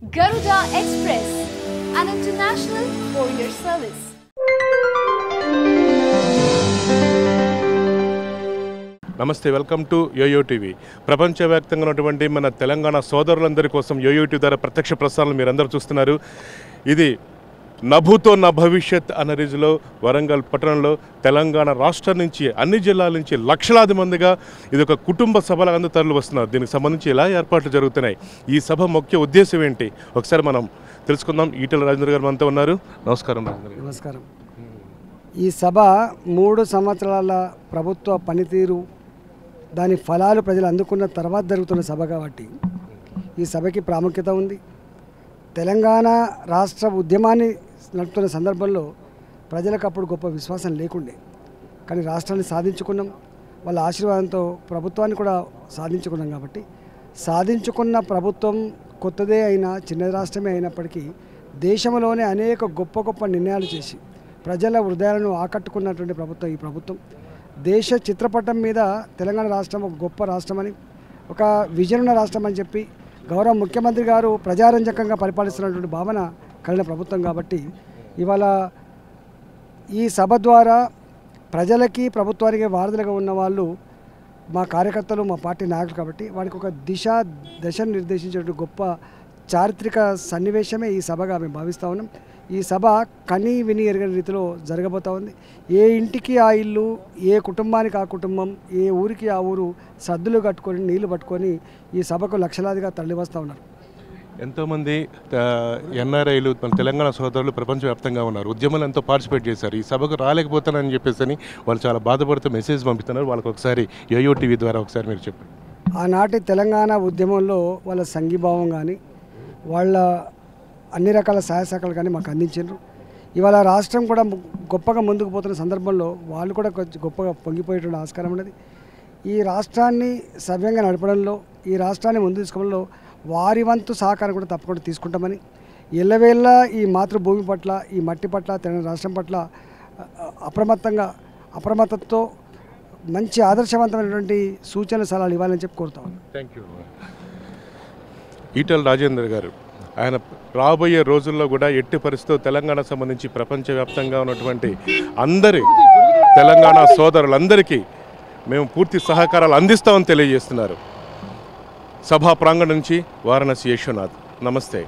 Garuda Express, an international courier service. నమస్తే, welcome to yo-yo TV. ప్రపంచవ్యాప్తంగా ఉన్నటువంటి మన తెలంగాణ సోదరులందరి కోసం యోయో టీవీ ద్వారా ప్రత్యక్ష ప్రసారాలు మీరందరూ చూస్తున్నారు. ఇది నభూతో నా భవిష్యత్ అన్న రీతిలో వరంగల్ పట్టణంలో తెలంగాణ రాష్ట్రం నుంచి అన్ని జిల్లాల నుంచి లక్షలాది మందిగా ఇది ఒక కుటుంబ సభల అందరూ తరలి వస్తున్నారు. దీనికి సంబంధించి ఎలా ఏర్పాట్లు జరుగుతున్నాయి, ఈ సభ ముఖ్య ఉద్దేశం ఏంటి, ఒకసారి మనం తెలుసుకుందాం. ఈటెల రాజేంద్ర గారు మనతో ఉన్నారు. నమస్కారం రాజేంద్ర గారు. నమస్కారం. ఈ సభ 3 సంవత్సరాల ప్రభుత్వ పనితీరు, దాని ఫలాలు ప్రజలు అందుకున్న తర్వాత జరుగుతున్న సభ కాబట్టి ఈ సభకి ప్రాముఖ్యత ఉంది. తెలంగాణ రాష్ట్ర ఉద్యమాన్ని నడుపుతున్న సందర్భంలో ప్రజలకు అప్పుడు గొప్ప విశ్వాసం లేకుండే, కానీ రాష్ట్రాన్ని సాధించుకున్నాం. వాళ్ళ ఆశీర్వాదంతో ప్రభుత్వాన్ని కూడా సాధించుకున్నాం. కాబట్టి సాధించుకున్న ప్రభుత్వం కొత్తదే అయినా చిన్న రాష్ట్రమే అయినప్పటికీ దేశంలోనే అనేక గొప్ప గొప్ప నిర్ణయాలు చేసి ప్రజల హృదయాలను ఆకట్టుకున్నటువంటి ప్రభుత్వం ఈ ప్రభుత్వం. దేశ చిత్రపటం మీద తెలంగాణ రాష్ట్రం ఒక గొప్ప రాష్ట్రమని, ఒక విజన్ ఉన్న రాష్ట్రం అని చెప్పి గౌరవ ముఖ్యమంత్రి గారు ప్రజారంజకంగా పరిపాలిస్తున్నటువంటి భావన కలిగిన ప్రభుత్వం. కాబట్టి ఇవాళ ఈ సభ ద్వారా ప్రజలకి ప్రభుత్వానికి వారధులుగా ఉన్న వాళ్ళు మా కార్యకర్తలు, మా పార్టీ నాయకులు. కాబట్టి వారికి ఒక దశను నిర్దేశించేటువంటి గొప్ప చారిత్రక సన్నివేశమే ఈ సభగా మేము భావిస్తూ ఉన్నాం. ఈ సభ కని విని ఎరగని రీతిలో జరగబోతూ ఉంది. ఏ ఇంటికి ఆ ఇల్లు, ఏ కుటుంబానికి ఆ కుటుంబం, ఏ ఊరికి ఆ ఊరు సద్దులు కట్టుకొని నీళ్లు పట్టుకొని ఈ సభకు లక్షలాదిగా తరలివస్తూ ఉన్నారు. ఎంతోమంది ఎన్ఆర్ఐలు, మన తెలంగాణ సోదరులు ప్రపంచవ్యాప్తంగా ఉన్నారు. ఉద్యమాలు ఎంతో పార్టిసిపేట్ చేశారు. ఈ సభకు రాలేకపోతానని చెప్పేసి వాళ్ళు చాలా బాధపడుతూ మెసేజ్ పంపిస్తున్నారు. వాళ్ళకి ఒకసారి యోయో టీవీ ద్వారా ఒకసారి మీరు చెప్పండి. ఆనాటి తెలంగాణ ఉద్యమంలో వాళ్ళ సంఘీభావం కానీ, వాళ్ళ అన్ని రకాల సహాయ సహకారాలు కానీ మాకు అందించారు. ఇవాళ రాష్ట్రం కూడా గొప్పగా ముందుకు పోతున్న సందర్భంలో వాళ్ళు కూడా కొంచెం గొప్పగా పొంగిపోయేటువంటి ఆస్కారం ఉన్నది. ఈ రాష్ట్రాన్ని సవ్యంగా నడపడంలో, ఈ రాష్ట్రాన్ని ముందు తీసుకోవడంలో వారి వంతు సహకారం కూడా తప్పకుండా తీసుకుంటామని, ఎల్లవేళ్ళ ఈ మాతృభూమి పట్ల, ఈ మట్టి పట్ల, తెలంగాణ రాష్ట్రం పట్ల అప్రమత్తతో మంచి ఆదర్శవంతమైనటువంటి సూచనలు సలహాలు ఇవ్వాలని చెప్పి కోరుతాం. Thank you. ఈటెల రాజేందర్ గారు, ఆయన రాబోయే రోజుల్లో కూడా ఎట్టి పరిస్థితుల్లో తెలంగాణ సంబంధించి ప్రపంచవ్యాప్తంగా ఉన్నటువంటి అందరి తెలంగాణ సోదరులందరికీ మేము పూర్తి సహకారాలు అందిస్తామని తెలియజేస్తున్నారు. సభా ప్రాంగణం నుంచి వారణాసి యశ్వనాథ్. నమస్తే.